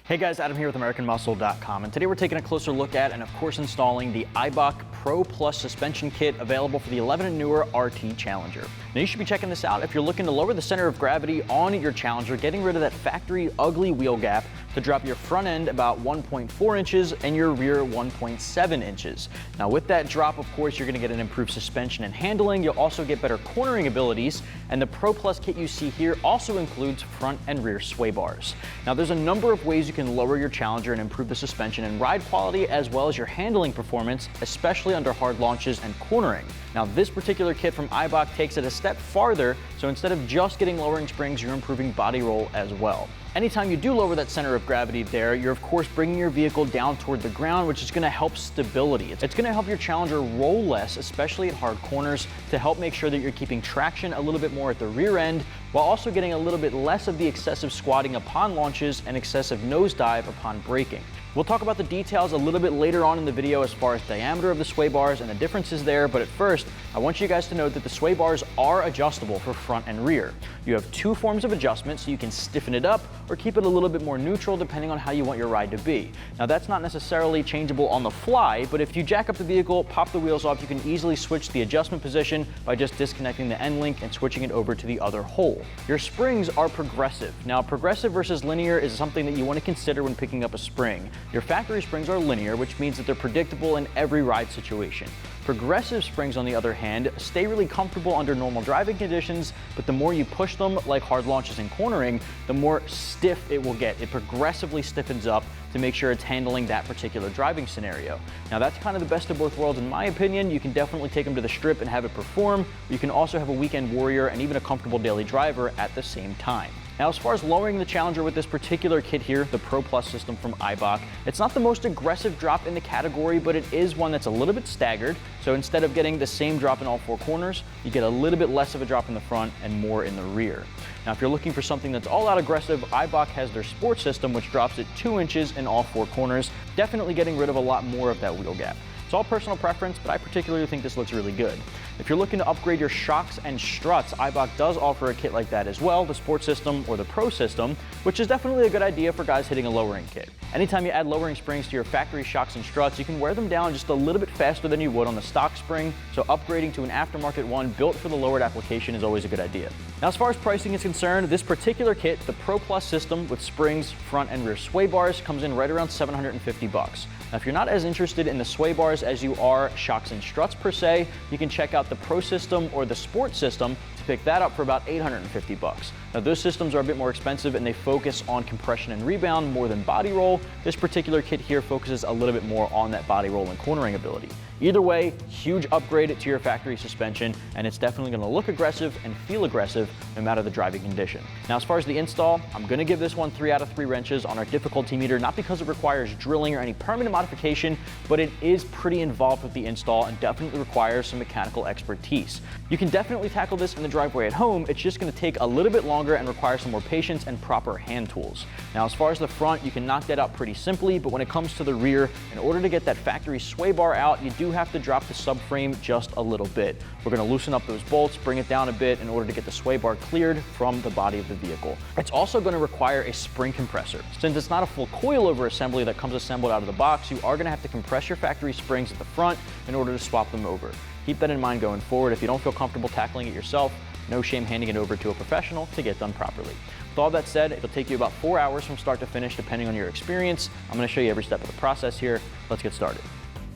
Hey guys, Adam here with AmericanMuscle.com, and today we're taking a closer look at and of course installing the Eibach Pro-Plus Suspension Kit available for the 11 and newer RT Challenger. Now you should be checking this out if you're looking to lower the center of gravity on your Challenger, getting rid of that factory ugly wheel gap to drop your front end about 1.4 inches and your rear 1.7 inches. Now with that drop, of course, you're going to get an improved suspension and handling. You'll also get better cornering abilities, and the Pro-Plus kit you see here also includes front and rear sway bars. Now there's a number of ways you can lower your Challenger and improve the suspension and ride quality as well as your handling performance, especially under hard launches and cornering. Now this particular kit from Eibach takes it a step farther, so instead of just getting lowering springs, you're improving body roll as well. Anytime you do lower that center of gravity there, you're of course bringing your vehicle down toward the ground, which is going to help stability. It's going to help your Challenger roll less, especially at hard corners, to help make sure that you're keeping traction a little bit more at the rear end, while also getting a little bit less of the excessive squatting upon launches and excessive nosedive upon braking. We'll talk about the details a little bit later on in the video as far as diameter of the sway bars and the differences there, but at first, I want you guys to know that the sway bars are adjustable for front and rear. You have two forms of adjustment, so you can stiffen it up or keep it a little bit more neutral depending on how you want your ride to be. Now that's not necessarily changeable on the fly, but if you jack up the vehicle, pop the wheels off, you can easily switch the adjustment position by just disconnecting the end link and switching it over to the other hole. Your springs are progressive. Now progressive versus linear is something that you want to consider when picking up a spring. Your factory springs are linear, which means that they're predictable in every ride situation. Progressive springs, on the other hand, stay really comfortable under normal driving conditions, but the more you push them, like hard launches and cornering, the more stiff it will get. It progressively stiffens up to make sure it's handling that particular driving scenario. Now that's kind of the best of both worlds in my opinion. You can definitely take them to the strip and have it perform. You can also have a weekend warrior and even a comfortable daily driver at the same time. Now, as far as lowering the Challenger with this particular kit here, the Pro-Plus system from Eibach, it's not the most aggressive drop in the category, but it is one that's a little bit staggered. So instead of getting the same drop in all four corners, you get a little bit less of a drop in the front and more in the rear. Now, if you're looking for something that's all out aggressive, Eibach has their Sport system, which drops at 2 inches in all four corners, definitely getting rid of a lot more of that wheel gap. It's all personal preference, but I particularly think this looks really good. If you're looking to upgrade your shocks and struts, Eibach does offer a kit like that as well, the Sport system or the Pro system, which is definitely a good idea for guys hitting a lowering kit. Anytime you add lowering springs to your factory shocks and struts, you can wear them down just a little bit faster than you would on the stock spring, so upgrading to an aftermarket one built for the lowered application is always a good idea. Now, as far as pricing is concerned, this particular kit, the Pro-Plus system with springs, front and rear sway bars, comes in right around $750. Now, if you're not as interested in the sway bars as you are shocks and struts per se, you can check out the Pro system or the Sport system to pick that up for about $850. Now, those systems are a bit more expensive and they focus on compression and rebound more than body roll. This particular kit here focuses a little bit more on that body roll and cornering ability. Either way, huge upgrade to your factory suspension, and it's definitely going to look aggressive and feel aggressive no matter the driving condition. Now, as far as the install, I'm going to give this one 3 out of 3 wrenches on our difficulty meter, not because it requires drilling or any permanent modification, but it is pretty involved with the install and definitely requires some mechanical expertise. You can definitely tackle this in the driveway at home. It's just going to take a little bit longer and require some more patience and proper hand tools. Now, as far as the front, you can knock that out pretty simply, but when it comes to the rear, in order to get that factory sway bar out, you do have to drop the subframe just a little bit. We're going to loosen up those bolts, bring it down a bit in order to get the sway bar cleared from the body of the vehicle. It's also going to require a spring compressor. Since it's not a full coilover assembly that comes assembled out of the box, you are going to have to compress your factory springs at the front in order to swap them over. Keep that in mind going forward. If you don't feel comfortable tackling it yourself, no shame handing it over to a professional to get done properly. With all that said, it'll take you about 4 hours from start to finish depending on your experience. I'm going to show you every step of the process here. Let's get started.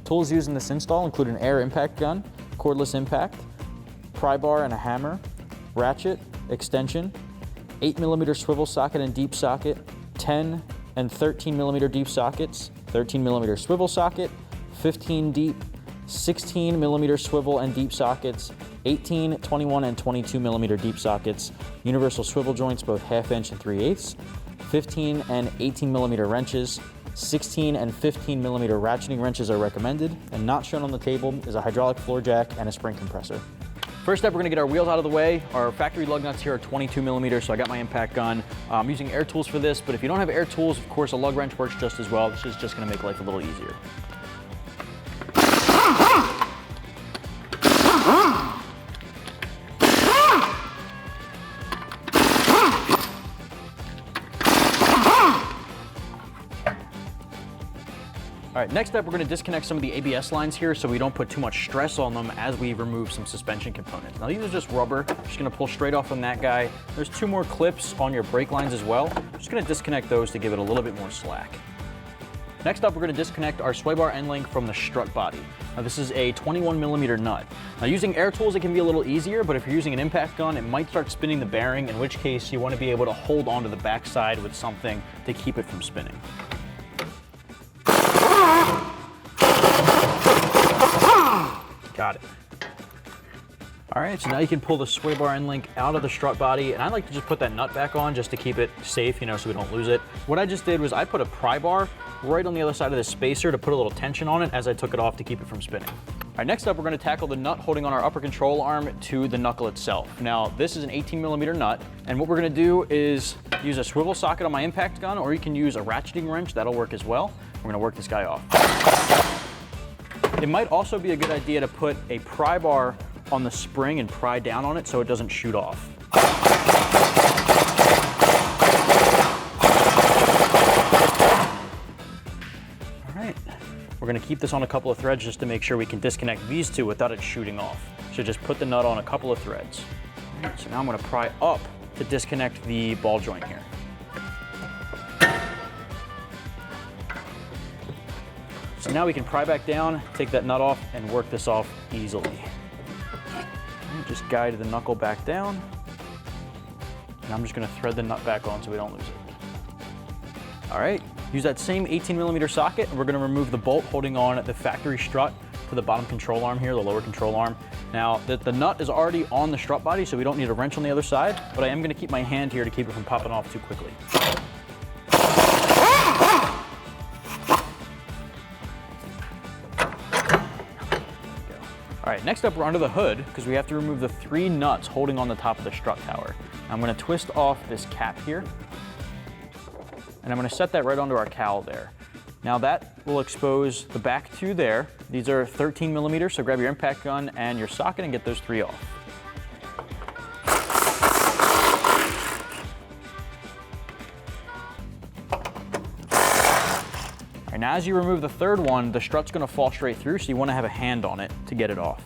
Tools used in this install include an air impact gun, cordless impact, pry bar and a hammer, ratchet, extension, 8mm swivel socket and deep socket, 10 and 13mm deep sockets, 13mm swivel socket, 15 deep, 16mm swivel and deep sockets, 18, 21, and 22mm deep sockets, universal swivel joints both 1/2 inch and 3/8, 15 and 18mm wrenches, 16 and 15mm ratcheting wrenches are recommended, and not shown on the table is a hydraulic floor jack and a spring compressor. First step, we're gonna get our wheels out of the way. Our factory lug nuts here are 22mm, so I got my impact gun. I'm using air tools for this, but if you don't have air tools, of course, a lug wrench works just as well. This is just gonna make life a little easier. All right, next up, we're gonna disconnect some of the ABS lines here so we don't put too much stress on them as we remove some suspension components. Now these are just rubber. Just gonna pull straight off on that guy. There's 2 more clips on your brake lines as well. Just gonna disconnect those to give it a little bit more slack. Next up, we're gonna disconnect our sway bar end link from the strut body. Now this is a 21mm nut. Now using air tools, it can be a little easier, but if you're using an impact gun, it might start spinning the bearing, in which case you wanna be able to hold onto the backside with something to keep it from spinning. Got it. All right, so now you can pull the sway bar end link out of the strut body, and I like to just put that nut back on just to keep it safe, you know, so we don't lose it. What I just did was I put a pry bar right on the other side of the spacer to put a little tension on it as I took it off to keep it from spinning. All right, next up, we're gonna tackle the nut holding on our upper control arm to the knuckle itself. Now, this is an 18mm nut, and what we're gonna do is use a swivel socket on my impact gun, or you can use a ratcheting wrench, that'll work as well. We're gonna work this guy off. It might also be a good idea to put a pry bar on the spring and pry down on it so it doesn't shoot off. All right, we're gonna keep this on a couple of threads just to make sure we can disconnect these two without it shooting off. So just put the nut on a couple of threads. All right, so now I'm gonna pry up to disconnect the ball joint here. So now we can pry back down, take that nut off, and work this off easily. Just guide the knuckle back down. And I'm just gonna thread the nut back on so we don't lose it. All right, use that same 18mm socket, and we're gonna remove the bolt holding on the factory strut to the bottom control arm here, the lower control arm. Now, the nut is already on the strut body, so we don't need a wrench on the other side, but I am gonna keep my hand here to keep it from popping off too quickly. All right, next up, we're under the hood because we have to remove the 3 nuts holding on the top of the strut tower. I'm gonna twist off this cap here, and I'm gonna set that right onto our cowl there. Now that will expose the back 2 there. These are 13mm, so grab your impact gun and your socket and get those 3 off. And as you remove the 3rd one, the strut's gonna fall straight through, so you wanna have a hand on it to get it off.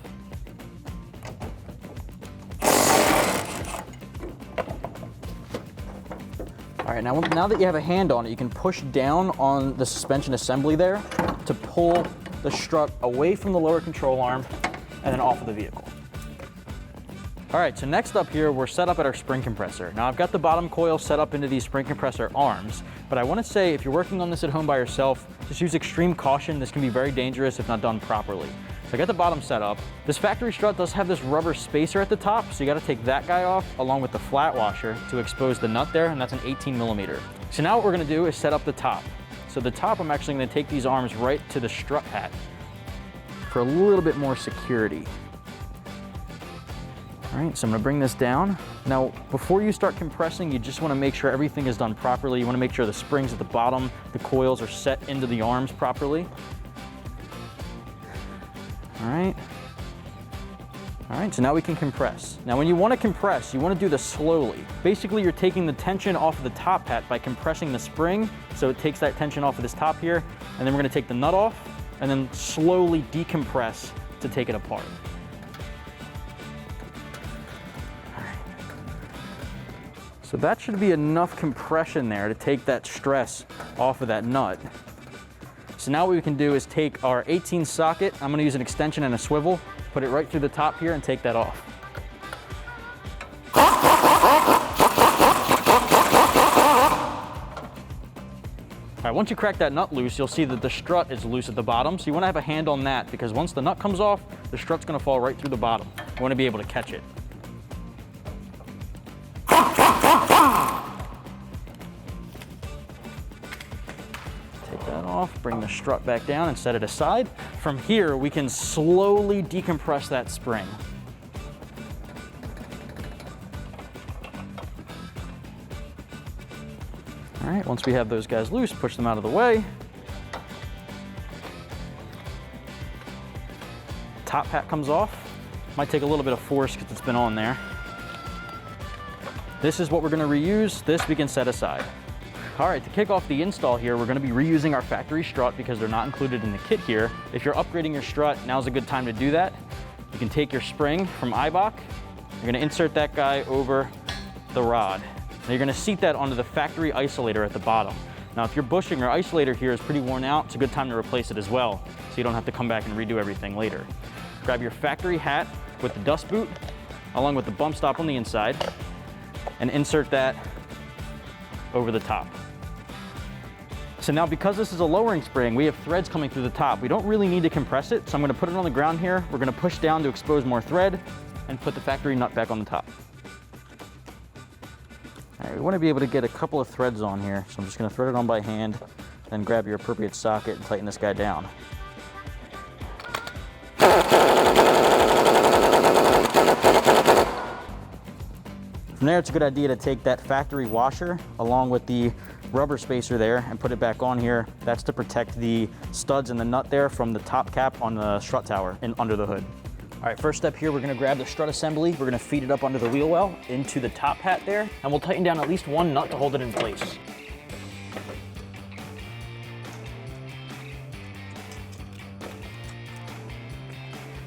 All right, now that you have a hand on it, you can push down on the suspension assembly there to pull the strut away from the lower control arm and then off of the vehicle. All right, so next up here, we're set up at our spring compressor. Now I've got the bottom coil set up into these spring compressor arms, but I wanna say if you're working on this at home by yourself, just use extreme caution. This can be very dangerous if not done properly. So I got the bottom set up. This factory strut does have this rubber spacer at the top, so you gotta take that guy off along with the flat washer to expose the nut there, and that's an 18mm. So now what we're gonna do is set up the top. So the top, I'm actually gonna take these arms right to the strut hat for a little bit more security. All right, so I'm gonna bring this down. Now, before you start compressing, you just wanna make sure everything is done properly. You wanna make sure the springs at the bottom, the coils are set into the arms properly. All right, so now we can compress. Now, when you wanna compress, you wanna do this slowly. Basically, you're taking the tension off of the top hat by compressing the spring, so it takes that tension off of this top here, and then we're gonna take the nut off, and then slowly decompress to take it apart. So that should be enough compression there to take that stress off of that nut. So now what we can do is take our 18 socket, I'm gonna use an extension and a swivel, put it right through the top here and take that off. All right, once you crack that nut loose, you'll see that the strut is loose at the bottom, so you wanna have a hand on that because once the nut comes off, the strut's gonna fall right through the bottom. You wanna be able to catch it. Take that off, bring the strut back down and set it aside. From here, we can slowly decompress that spring. All right, once we have those guys loose, push them out of the way. Top hat comes off. Might take a little bit of force because it's been on there. This is what we're gonna reuse. This we can set aside. All right, to kick off the install here, we're gonna be reusing our factory strut because they're not included in the kit here. If you're upgrading your strut, now's a good time to do that. You can take your spring from Eibach. You're gonna insert that guy over the rod. Now you're gonna seat that onto the factory isolator at the bottom. Now, if your bushing or isolator here is pretty worn out, it's a good time to replace it as well, so you don't have to come back and redo everything later. Grab your factory hat with the dust boot, along with the bump stop on the inside, and insert that over the top. So now, because this is a lowering spring, we have threads coming through the top. We don't really need to compress it, so I'm gonna put it on the ground here. We're gonna push down to expose more thread and put the factory nut back on the top. All right, we wanna be able to get a couple of threads on here, so I'm just gonna thread it on by hand, then grab your appropriate socket and tighten this guy down. From there, it's a good idea to take that factory washer along with the rubber spacer there and put it back on here. That's to protect the studs and the nut there from the top cap on the strut tower and under the hood. All right, first step here, we're gonna grab the strut assembly. We're gonna feed it up under the wheel well into the top hat there, and we'll tighten down at least one nut to hold it in place.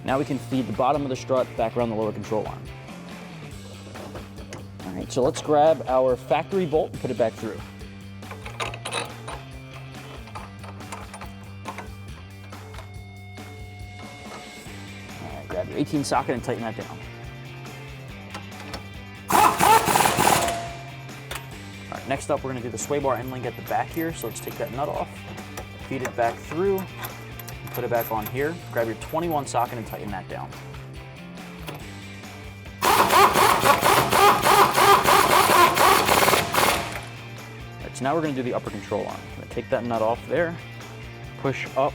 Now we can feed the bottom of the strut back around the lower control arm. All right, so let's grab our factory bolt and put it back through. All right, grab your 18 socket and tighten that down. All right, next up, we're gonna do the sway bar end link at the back here. So let's take that nut off, feed it back through, and put it back on here. Grab your 21 socket and tighten that down. So now we're going to do the upper control arm. I'm going to take that nut off there, push up,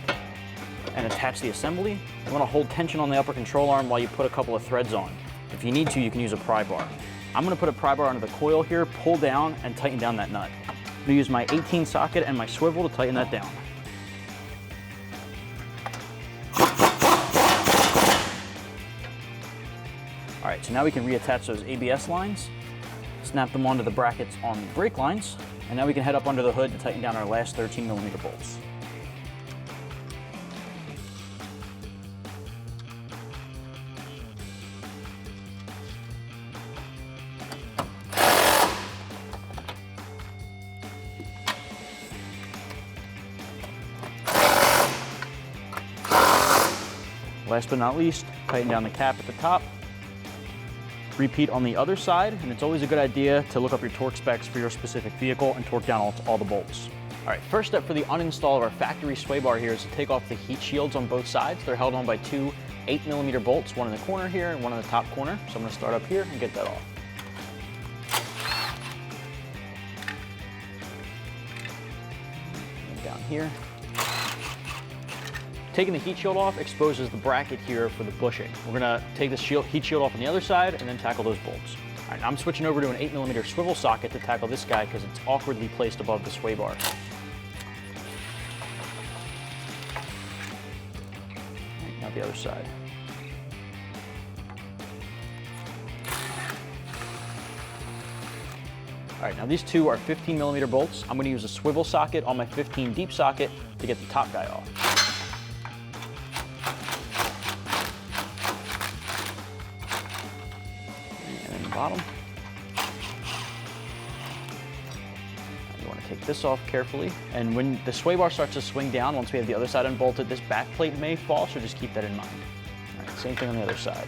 and attach the assembly. You want to hold tension on the upper control arm while you put a couple of threads on. If you need to, you can use a pry bar. I'm going to put a pry bar under the coil here, pull down, and tighten down that nut. I'm going to use my 18 socket and my swivel to tighten that down. All right, so now we can reattach those ABS lines, snap them onto the brackets on the brake lines, and now we can head up under the hood to tighten down our last 13mm bolts. Last but not least, tighten down the cap at the top. Repeat on the other side, and it's always a good idea to look up your torque specs for your specific vehicle and torque down all the bolts. All right, first step for the uninstall of our factory sway bar here is to take off the heat shields on both sides. They're held on by two 8mm bolts, one in the corner here and one in the top corner. So I'm gonna start up here and get that off. And down here. Taking the heat shield off exposes the bracket here for the bushing. We're gonna take this heat shield off on the other side and then tackle those bolts. All right, now I'm switching over to an 8mm swivel socket to tackle this guy because it's awkwardly placed above the sway bar. Right, now the other side. All right, now these two are 15mm bolts. I'm gonna use a swivel socket on my 15 deep socket to get the top guy off. Bottom. You want to take this off carefully, and when the sway bar starts to swing down, once we have the other side unbolted, this back plate may fall, so just keep that in mind. All right, same thing on the other side.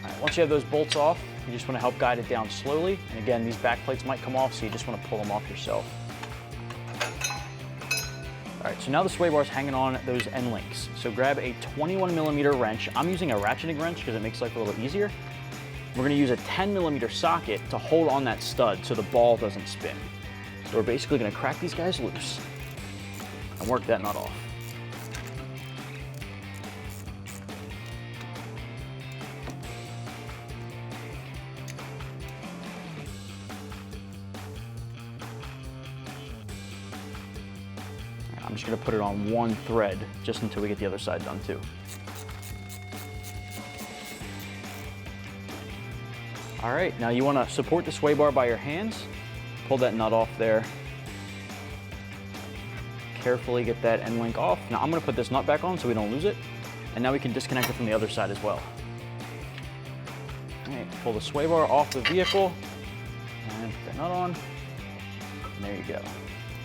All right, once you have those bolts off, you just want to help guide it down slowly. And again, these back plates might come off, so you just want to pull them off yourself. All right, so now the sway bar is hanging on those end links. So grab a 21mm wrench. I'm using a ratcheting wrench because it makes life a little easier. We're going to use a 10mm socket to hold on that stud so the ball doesn't spin. So we're basically going to crack these guys loose and work that nut off. I'm just gonna put it on one thread just until we get the other side done too. All right, now you wanna support the sway bar by your hands, pull that nut off there. Carefully get that end link off. Now I'm gonna put this nut back on so we don't lose it. And now we can disconnect it from the other side as well. All right, pull the sway bar off the vehicle and put that nut on. And there you go.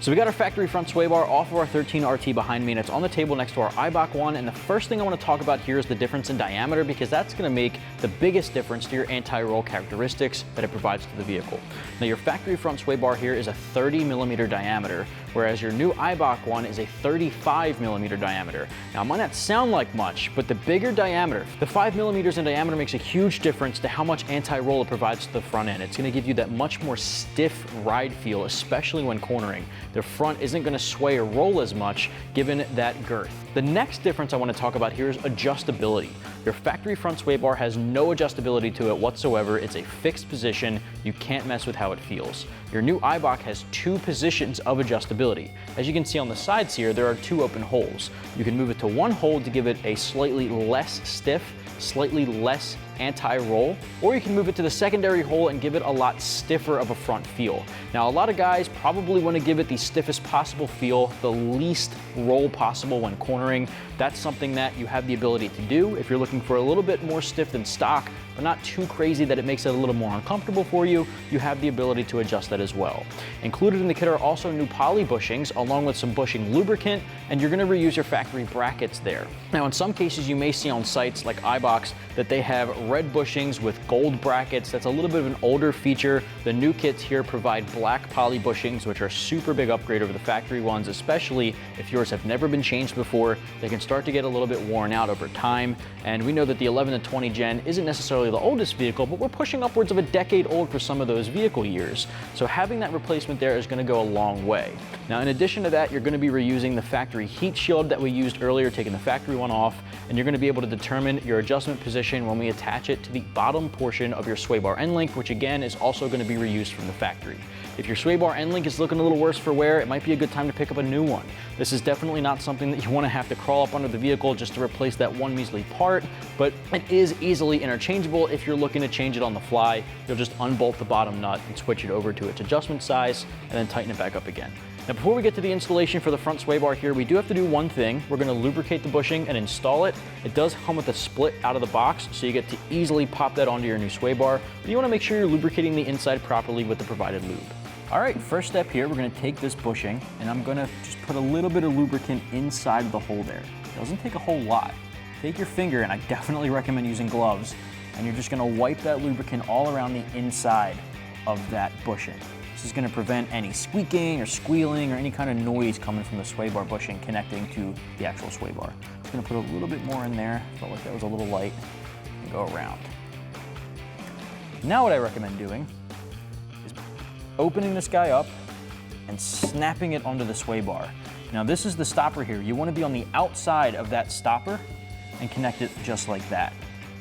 So we got our factory front sway bar off of our 13 RT behind me, and it's on the table next to our Eibach one. And the first thing I want to talk about here is the difference in diameter, because that's going to make the biggest difference to your anti-roll characteristics that it provides to the vehicle. Now your factory front sway bar here is a 30mm diameter, whereas your new Eibach one is a 35mm diameter. Now it might not sound like much, but the bigger diameter, the 5mm in diameter, makes a huge difference to how much anti-roll it provides to the front end. It's going to give you that much more stiff ride feel, especially when cornering. The front isn't going to sway or roll as much given that girth. The next difference I want to talk about here is adjustability. Your factory front sway bar has no adjustability to it whatsoever. It's a fixed position. You can't mess with how it feels. Your new Eibach has 2 positions of adjustability. As you can see on the sides here, there are 2 open holes. You can move it to one hole to give it a slightly less stiff, slightly less anti-roll, or you can move it to the secondary hole and give it a lot stiffer of a front feel. Now, a lot of guys probably want to give it the stiffest possible feel, the least roll possible when cornering. That's something that you have the ability to do if you're looking for a little bit more stiff than stock, but not too crazy that it makes it a little more uncomfortable for you. You have the ability to adjust that as well. Included in the kit are also new poly bushings along with some bushing lubricant, and you're going to reuse your factory brackets there. Now, in some cases you may see on sites like Eibach's that they have red bushings with gold brackets. That's a little bit of an older feature. The new kits here provide black poly bushings, which are a super big upgrade over the factory ones, especially if yours have never been changed before. They can start to get a little bit worn out over time, and we know that the 11 to 20 gen isn't necessarily the oldest vehicle, but we're pushing upwards of a decade old for some of those vehicle years. So having that replacement there is going to go a long way. Now, in addition to that, you're going to be reusing the factory heat shield that we used earlier, taking the factory one off, and you're going to be able to determine your adjustment position when we attach it to the bottom portion of your sway bar end link, which again is also going to be reused from the factory. If your sway bar end link is looking a little worse for wear, it might be a good time to pick up a new one. This is definitely not something that you want to have to crawl up under the vehicle just to replace that one measly part, but it is easily interchangeable. If you're looking to change it on the fly, you'll just unbolt the bottom nut and switch it over to its adjustment size and then tighten it back up again. Now, before we get to the installation for the front sway bar here, we do have to do one thing. We're going to lubricate the bushing and install it. It does come with a split out of the box, so you get to easily pop that onto your new sway bar, but you want to make sure you're lubricating the inside properly with the provided lube. All right, first step here, we're going to take this bushing and I'm going to just put a little bit of lubricant inside of the hole there. It doesn't take a whole lot. Take your finger, and I definitely recommend using gloves, and you're just going to wipe that lubricant all around the inside of that bushing. This is going to prevent any squeaking or squealing or any kind of noise coming from the sway bar bushing connecting to the actual sway bar. I'm just going to put a little bit more in there. Felt like that was a little light, and go around. Now what I recommend doing is opening this guy up and snapping it onto the sway bar. Now this is the stopper here. You want to be on the outside of that stopper and connect it just like that.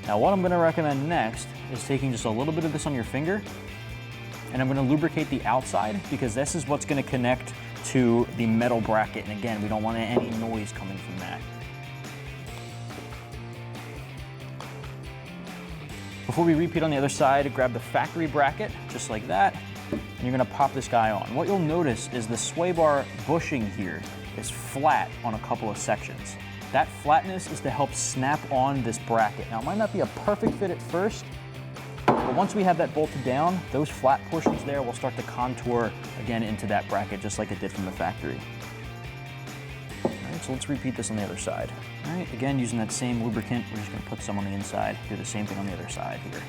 Now what I'm going to recommend next is taking just a little bit of this on your finger, and I'm going to lubricate the outside, because this is what's going to connect to the metal bracket. And again, we don't want any noise coming from that. Before we repeat on the other side, grab the factory bracket, just like that, and you're going to pop this guy on. What you'll notice is the sway bar bushing here is flat on a couple of sections. That flatness is to help snap on this bracket. Now, it might not be a perfect fit at first, but once we have that bolted down, those flat portions there will start to contour again into that bracket, just like it did from the factory. All right, so let's repeat this on the other side. All right, again, using that same lubricant, we're just going to put some on the inside, do the same thing on the other side here.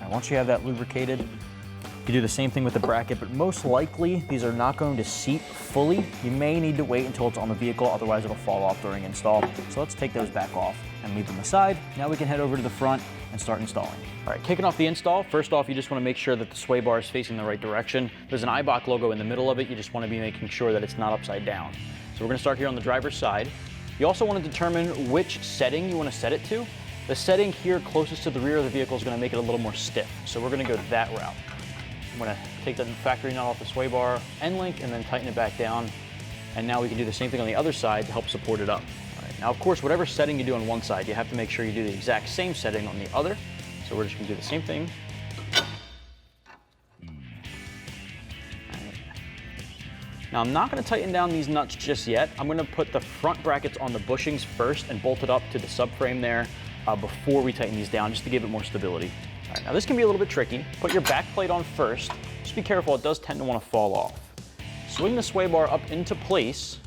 Once you have that lubricated, you do the same thing with the bracket, but most likely these are not going to seat fully. You may need to wait until it's on the vehicle, otherwise it'll fall off during install. So let's take those back off and leave them aside. Now we can head over to the front and start installing. All right, kicking off the install, first off, you just want to make sure that the sway bar is facing the right direction. There's an Eibach logo in the middle of it. You just want to be making sure that it's not upside down. So we're gonna start here on the driver's side. You also wanna determine which setting you wanna set it to. The setting here closest to the rear of the vehicle is gonna make it a little more stiff. So we're gonna go that route. I'm gonna take the factory nut off the sway bar end link and then tighten it back down. And now we can do the same thing on the other side to help support it up. All right, now of course, whatever setting you do on one side, you have to make sure you do the exact same setting on the other. So we're just gonna do the same thing. Now I'm not gonna tighten down these nuts just yet. I'm gonna put the front brackets on the bushings first and bolt it up to the subframe there before we tighten these down, just to give it more stability. All right, now this can be a little bit tricky. Put your back plate on first. Just be careful, it does tend to wanna fall off. Swing the sway bar up into place.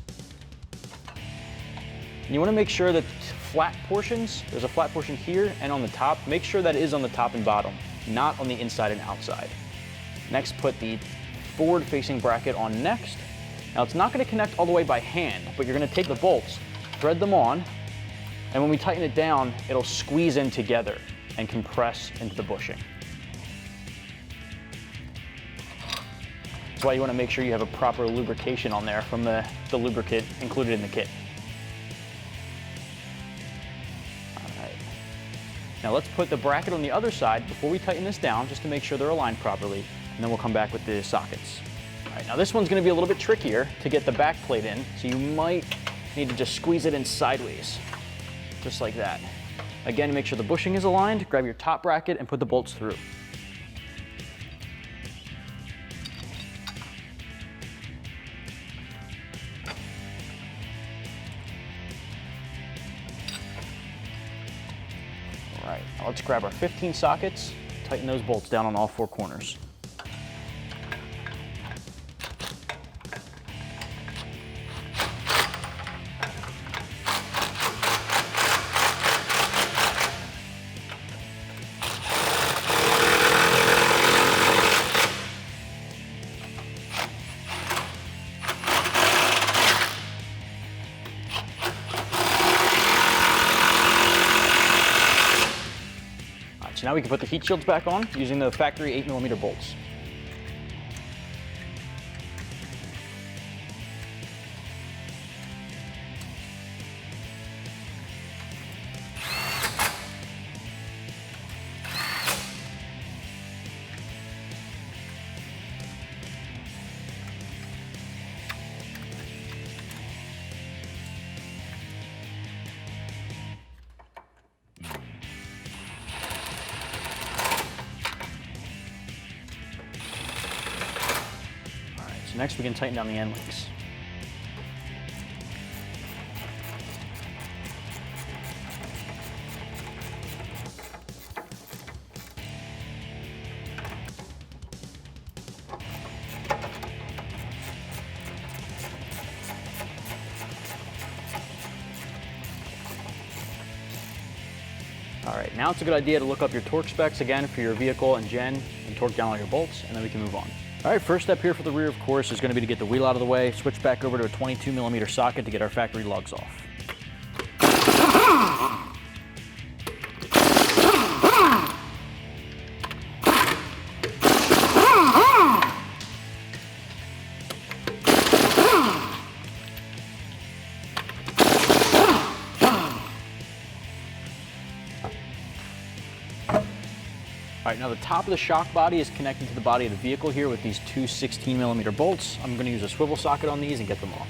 And you wanna make sure that flat portions, there's a flat portion here and on the top, make sure that is on the top and bottom, not on the inside and outside. Next, put the forward-facing bracket on next. Now it's not gonna connect all the way by hand, but you're gonna take the bolts, thread them on, and when we tighten it down, it'll squeeze in together and compress into the bushing. That's why you wanna make sure you have a proper lubrication on there from the lubricant included in the kit. All right. Now let's put the bracket on the other side before we tighten this down, just to make sure they're aligned properly, and then we'll come back with the sockets. All right, now this one's gonna be a little bit trickier to get the back plate in, so you might need to just squeeze it in sideways, just like that. Again, make sure the bushing is aligned, grab your top bracket and put the bolts through. All right, now let's grab our 15 sockets, tighten those bolts down on all four corners. So now we can put the heat shields back on using the factory 8mm bolts. So next we can tighten down the end links. All right, now it's a good idea to look up your torque specs again for your vehicle and gen and torque down all your bolts, and then we can move on. All right, first step here for the rear, of course, is going to be to get the wheel out of the way, switch back over to a 22mm socket to get our factory lugs off. All right, now the top of the shock body is connected to the body of the vehicle here with these two 16mm bolts. I'm going to use a swivel socket on these and get them off.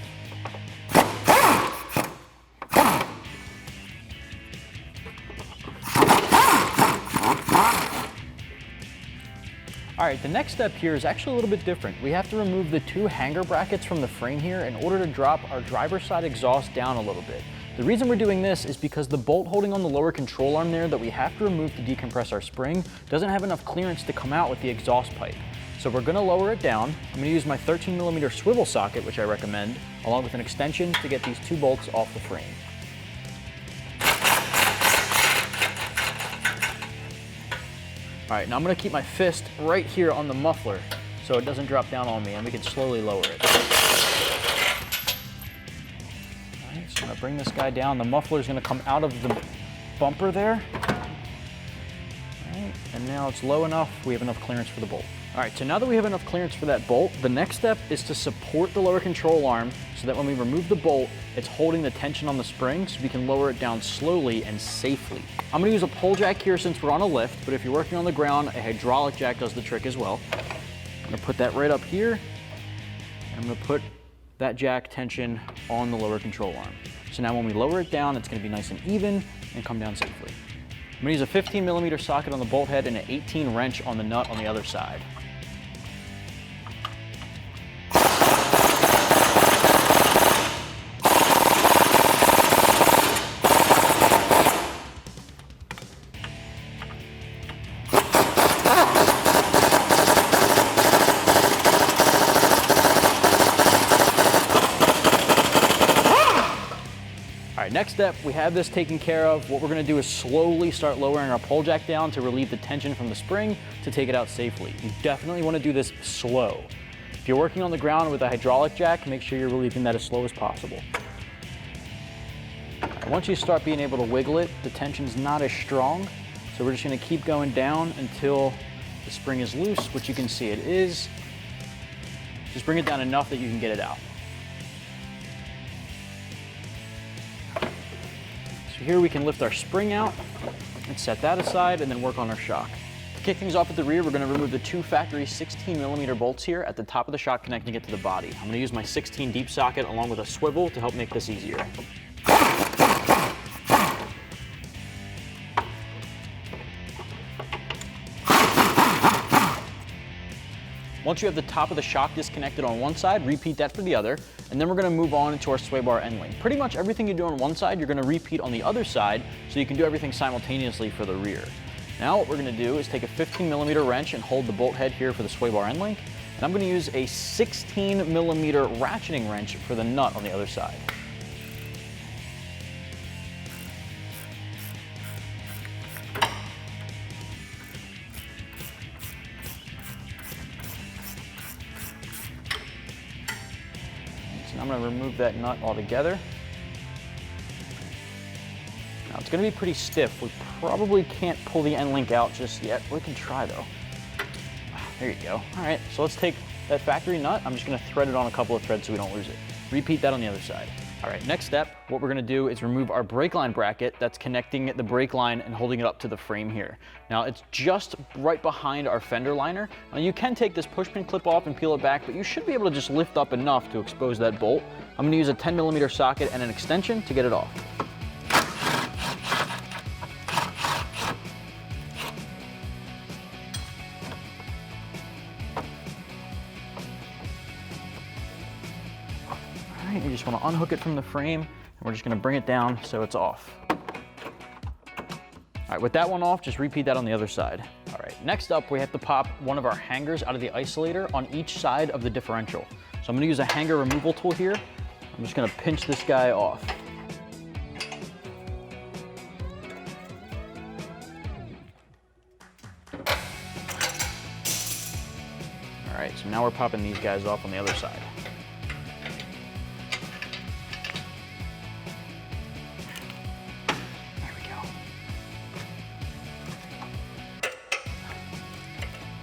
All right, the next step here is actually a little bit different. We have to remove the two hanger brackets from the frame here in order to drop our driver's side exhaust down a little bit. The reason we're doing this is because the bolt holding on the lower control arm there that we have to remove to decompress our spring doesn't have enough clearance to come out with the exhaust pipe. So we're gonna lower it down. I'm gonna use my 13mm swivel socket, which I recommend, along with an extension to get these two bolts off the frame. All right, now I'm gonna keep my fist right here on the muffler so it doesn't drop down on me, and we can slowly lower it. All right, so I'm gonna bring this guy down. The muffler is gonna come out of the bumper there. All right, and now it's low enough, we have enough clearance for the bolt. All right, so now that we have enough clearance for that bolt, the next step is to support the lower control arm so that when we remove the bolt, it's holding the tension on the spring so we can lower it down slowly and safely. I'm gonna use a pull jack here since we're on a lift, but if you're working on the ground, a hydraulic jack does the trick as well. I'm gonna put that right up here. I'm gonna put that jack tension on the lower control arm. So now when we lower it down, it's gonna be nice and even and come down safely. I'm gonna use a 15mm socket on the bolt head and an 18 wrench on the nut on the other side. All right, next step, we have this taken care of. What we're gonna do is slowly start lowering our pull jack down to relieve the tension from the spring to take it out safely. You definitely wanna do this slow. If you're working on the ground with a hydraulic jack, make sure you're relieving that as slow as possible. Once you start being able to wiggle it, the tension's not as strong, so we're just gonna keep going down until the spring is loose, which you can see it is. Just bring it down enough that you can get it out. Here we can lift our spring out and set that aside and then work on our shock. To kick things off at the rear, we're gonna remove the two factory 16mm bolts here at the top of the shock connecting it to the body. I'm gonna use my 16 deep socket along with a swivel to help make this easier. Once you have the top of the shock disconnected on one side, repeat that for the other, and then we're gonna move on into our sway bar end link. Pretty much everything you do on one side, you're gonna repeat on the other side, so you can do everything simultaneously for the rear. Now what we're gonna do is take a 15mm wrench and hold the bolt head here for the sway bar end link, and I'm gonna use a 16mm ratcheting wrench for the nut on the other side. I'm going to remove that nut altogether. Now it's going to be pretty stiff. We probably can't pull the end link out just yet. We can try though. There you go. All right, so let's take that factory nut. I'm just going to thread it on a couple of threads so we don't lose it. Repeat that on the other side. All right, next step, what we're gonna do is remove our brake line bracket that's connecting the brake line and holding it up to the frame here. Now it's just right behind our fender liner. Now you can take this pushpin clip off and peel it back, but you should be able to just lift up enough to expose that bolt. I'm gonna use a 10mm socket and an extension to get it off. You just want to unhook it from the frame, and we're just going to bring it down so it's off. All right, with that one off, just repeat that on the other side. All right, next up, we have to pop one of our hangers out of the isolator on each side of the differential. So I'm going to use a hanger removal tool here. I'm just going to pinch this guy off. All right, so now we're popping these guys off on the other side.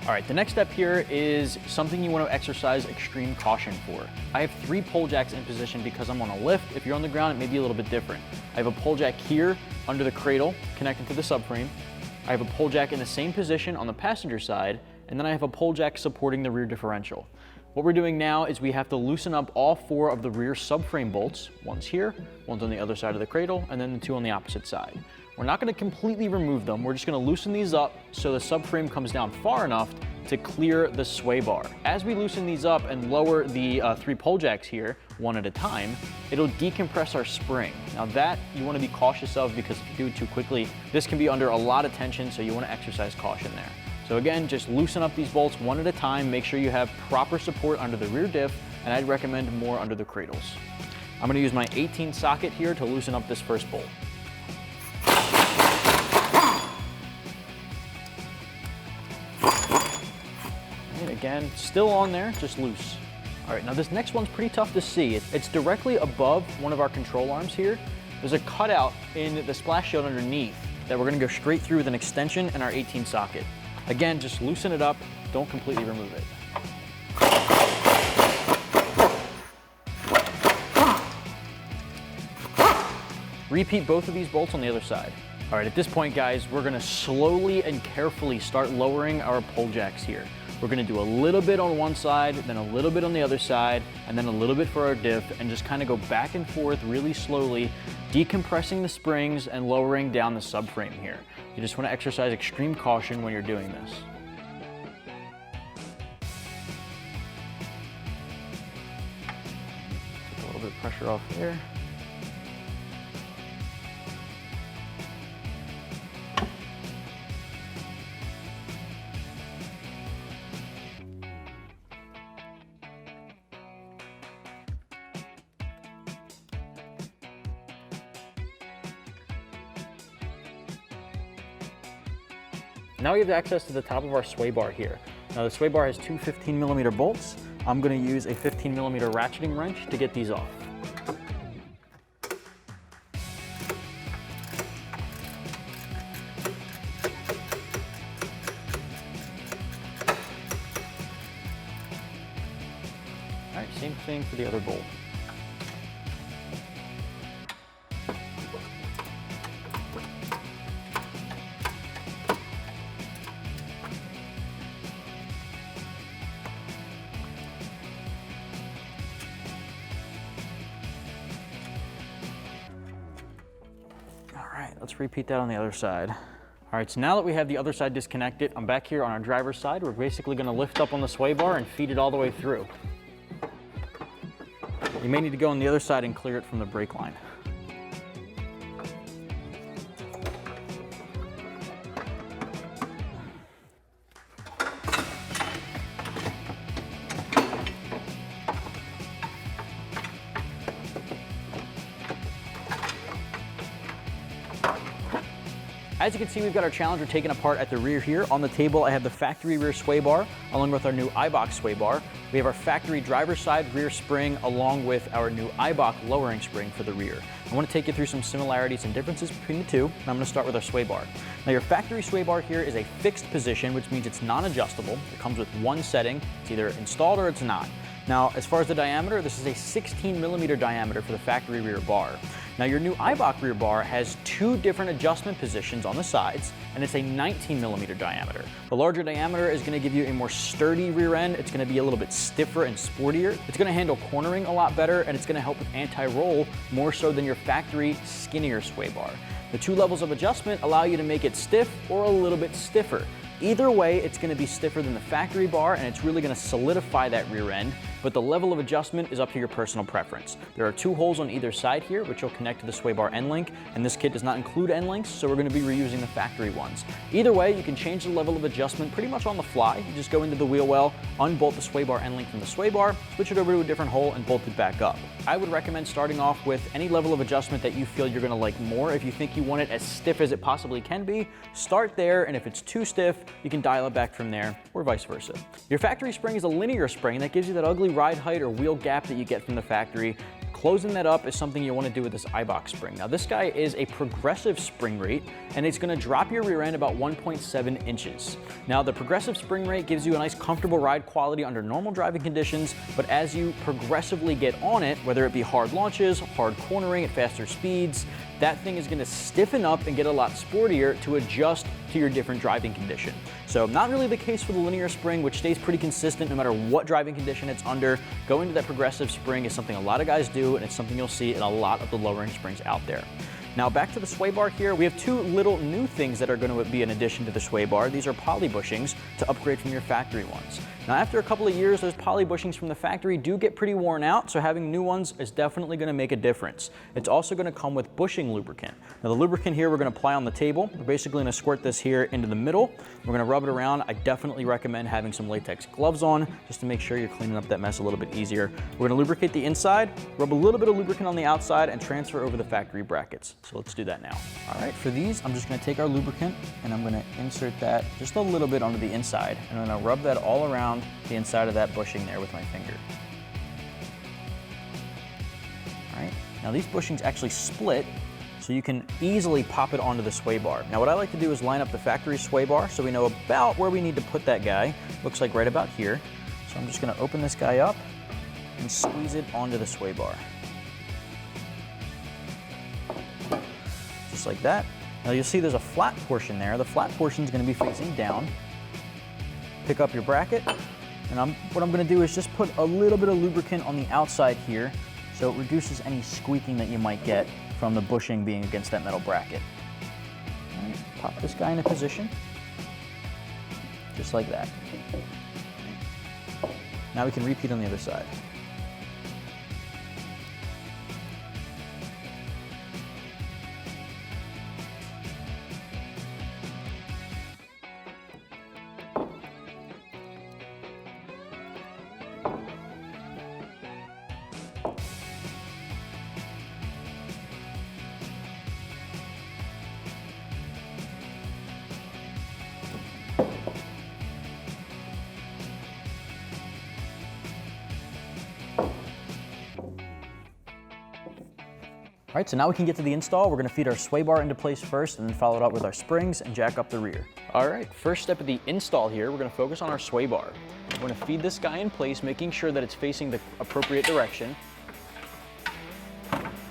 All right, the next step here is something you want to exercise extreme caution for. I have 3 pull jacks in position because I'm on a lift. If you're on the ground, it may be a little bit different. I have a pull jack here under the cradle connected to the subframe. I have a pull jack in the same position on the passenger side, and then I have a pull jack supporting the rear differential. What we're doing now is we have to loosen up all 4 of the rear subframe bolts. One's here, one's on the other side of the cradle, and then the 2 on the opposite side. We're not going to completely remove them. We're just going to loosen these up so the subframe comes down far enough to clear the sway bar. As we loosen these up and lower the 3 pull jacks here, one at a time, it'll decompress our spring. Now that you want to be cautious of, because if you do it too quickly, this can be under a lot of tension, so you want to exercise caution there. So again, just loosen up these bolts one at a time, make sure you have proper support under the rear diff, and I'd recommend more under the cradles. I'm going to use my 18 socket here to loosen up this first bolt. And again, still on there, just loose. All right, now this next one's pretty tough to see. It's directly above one of our control arms here. There's a cutout in the splash shield underneath that we're gonna go straight through with an extension and our 18 socket. Again, just loosen it up, don't completely remove it. Repeat both of these bolts on the other side. All right, at this point, guys, we're gonna slowly and carefully start lowering our pull jacks here. We're gonna do a little bit on one side, then a little bit on the other side, and then a little bit for our diff, and just kind of go back and forth really slowly, decompressing the springs and lowering down the subframe here. You just wanna exercise extreme caution when you're doing this. Take a little bit of pressure off there. Now we have access to the top of our sway bar here. Now the sway bar has two 15mm bolts. I'm gonna use a 15mm ratcheting wrench to get these off. All right, same thing for the other bolt. Let's repeat that on the other side. All right, so now that we have the other side disconnected, I'm back here on our driver's side. We're basically gonna lift up on the sway bar and feed it all the way through. You may need to go on the other side and clear it from the brake line. As you can see, we've got our Challenger taken apart at the rear here. On the table, I have the factory rear sway bar, along with our new Eibach sway bar. We have our factory driver's side rear spring, along with our new Eibach lowering spring for the rear. I want to take you through some similarities and differences between the two, and I'm going to start with our sway bar. Now, your factory sway bar here is a fixed position, which means it's non-adjustable. It comes with one setting. It's either installed or it's not. Now, as far as the diameter, this is a 16mm diameter for the factory rear bar. Now, your new Eibach rear bar has two different adjustment positions on the sides, and it's a 19mm diameter. The larger diameter is gonna give you a more sturdy rear end. It's gonna be a little bit stiffer and sportier. It's gonna handle cornering a lot better, and it's gonna help with anti-roll more so than your factory skinnier sway bar. The two levels of adjustment allow you to make it stiff or a little bit stiffer. Either way, it's gonna be stiffer than the factory bar, and it's really gonna solidify that rear end, but the level of adjustment is up to your personal preference. There are two holes on either side here, which will connect to the sway bar end link, and this kit does not include end links, so we're gonna be reusing the factory ones. Either way, you can change the level of adjustment pretty much on the fly. You just go into the wheel well, unbolt the sway bar end link from the sway bar, switch it over to a different hole, and bolt it back up. I would recommend starting off with any level of adjustment that you feel you're gonna like more. If you think you want it as stiff as it possibly can be, start there, and if it's too stiff, you can dial it back from there, or vice versa. Your factory spring is a linear spring that gives you that ugly ride height or wheel gap that you get from the factory. Closing that up is something you want to do with this Eibach spring. Now, this guy is a progressive spring rate, and it's going to drop your rear end about 1.7 inches. Now, the progressive spring rate gives you a nice comfortable ride quality under normal driving conditions, but as you progressively get on it, whether it be hard launches, hard cornering at faster speeds, that thing is going to stiffen up and get a lot sportier to adjust to your different driving condition. So not really the case for the linear spring, which stays pretty consistent no matter what driving condition it's under. Going to that progressive spring is something a lot of guys do, and it's something you'll see in a lot of the lowering springs out there. Now back to the sway bar here, we have two little new things that are going to be an addition to the sway bar. These are poly bushings to upgrade from your factory ones. Now after a couple of years, those poly bushings from the factory do get pretty worn out, so having new ones is definitely going to make a difference. It's also going to come with bushing lubricant. Now the lubricant here we're going to apply on the table. We're basically going to squirt this here into the middle. We're going to rub it around. I definitely recommend having some latex gloves on just to make sure you're cleaning up that mess a little bit easier. We're going to lubricate the inside, rub a little bit of lubricant on the outside, and transfer over the factory brackets. So let's do that now. All right, for these, I'm just going to take our lubricant and I'm going to insert that just a little bit onto the inside, and I'm going to rub that all around the inside of that bushing there with my finger. All right, now these bushings actually split, so so you can easily pop it onto the sway bar. Now what I like to do is line up the factory sway bar so we know about where we need to put that guy. Looks like right about here. So I'm just gonna open this guy up and squeeze it onto the sway bar. Just like that. Now you'll see there's a flat portion there. The flat portion is gonna be facing down. Pick up your bracket, and what I'm gonna do is just put a little bit of lubricant on the outside here so it reduces any squeaking that you might get from the bushing being against that metal bracket. All right, pop this guy into position, just like that. Now we can repeat on the other side. All right, so now we can get to the install. We're gonna feed our sway bar into place first and then follow it up with our springs and jack up the rear. All right, first step of the install here, we're gonna focus on our sway bar. We're gonna feed this guy in place, making sure that it's facing the appropriate direction.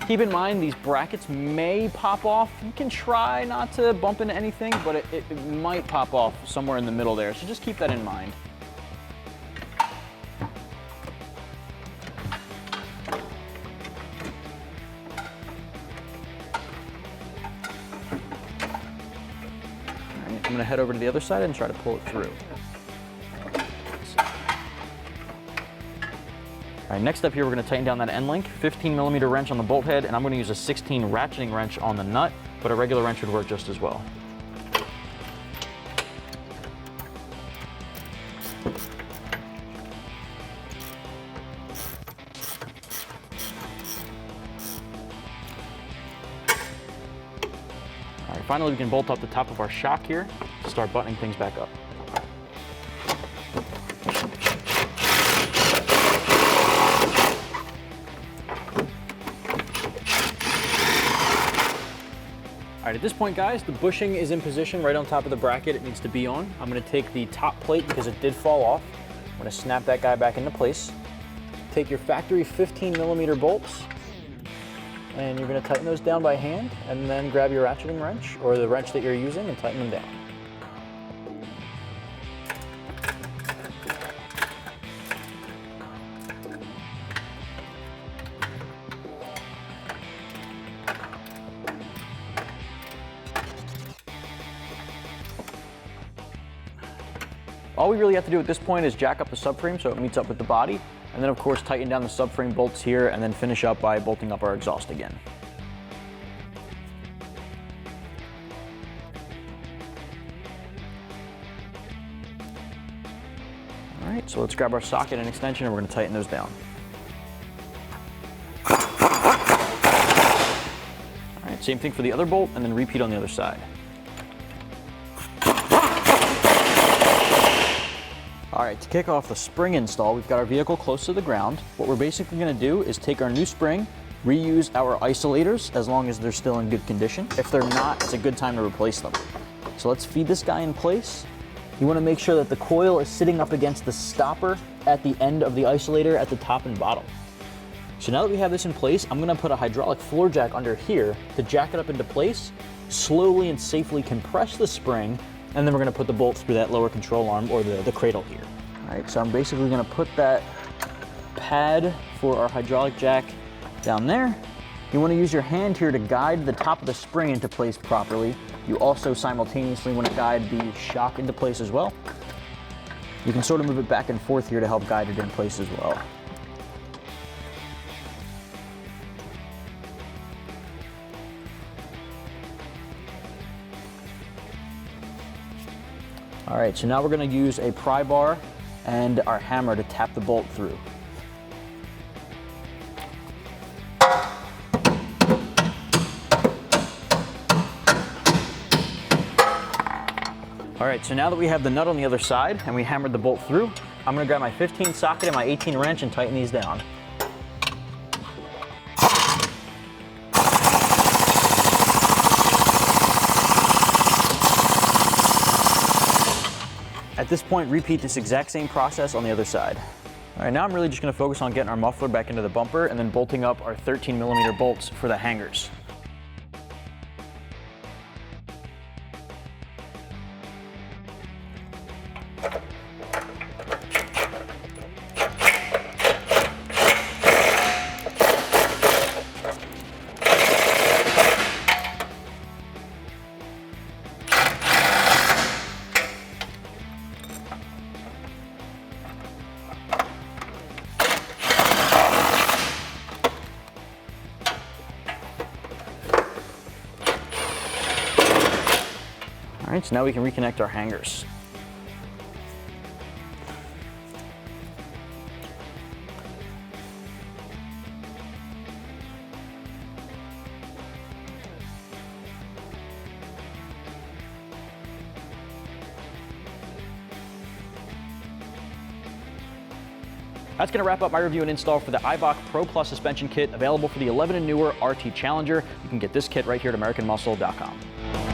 Keep in mind, these brackets may pop off. You can try not to bump into anything, but it might pop off somewhere in the middle there, so just keep that in mind. I'm gonna head over to the other side and try to pull it through. All right, next up here, we're gonna tighten down that end link, 15mm wrench on the bolt head, and I'm gonna use a 16 ratcheting wrench on the nut, but a regular wrench would work just as well. All right, finally, we can bolt up the top of our shock here to start buttoning things back up. All right, at this point, guys, the bushing is in position right on top of the bracket it needs to be on. I'm gonna take the top plate because it did fall off. I'm gonna snap that guy back into place. Take your factory 15mm bolts, and you're gonna tighten those down by hand, and then grab your ratcheting wrench, or the wrench that you're using, and tighten them down. All we really have to do at this point is jack up the subframe so it meets up with the body, and then of course tighten down the subframe bolts here, and then finish up by bolting up our exhaust again. All right, so let's grab our socket and extension, and we're gonna tighten those down. All right, same thing for the other bolt, and then repeat on the other side. All right, to kick off the spring install, we've got our vehicle close to the ground. What we're basically gonna do is take our new spring, reuse our isolators as long as they're still in good condition. If they're not, it's a good time to replace them. So let's feed this guy in place. You wanna make sure that the coil is sitting up against the stopper at the end of the isolator at the top and bottom. So now that we have this in place, I'm gonna put a hydraulic floor jack under here to jack it up into place, slowly and safely compress the spring, and then we're gonna put the bolt through that lower control arm, or the cradle here. All right, so I'm basically gonna put that pad for our hydraulic jack down there. You wanna use your hand here to guide the top of the spring into place properly. You also simultaneously wanna guide the shock into place as well. You can sort of move it back and forth here to help guide it in place as well. All right, so now we're gonna use a pry bar and our hammer to tap the bolt through. All right, so now that we have the nut on the other side and we hammered the bolt through, I'm gonna grab my 15 socket and my 18 wrench and tighten these down. At this point, repeat this exact same process on the other side. All right, now I'm really just gonna focus on getting our muffler back into the bumper and then bolting up our 13mm bolts for the hangers. All right, so now we can reconnect our hangers. That's going to wrap up my review and install for the Eibach Pro-Plus Suspension Kit, available for the 11 and newer RT Challenger. You can get this kit right here at AmericanMuscle.com.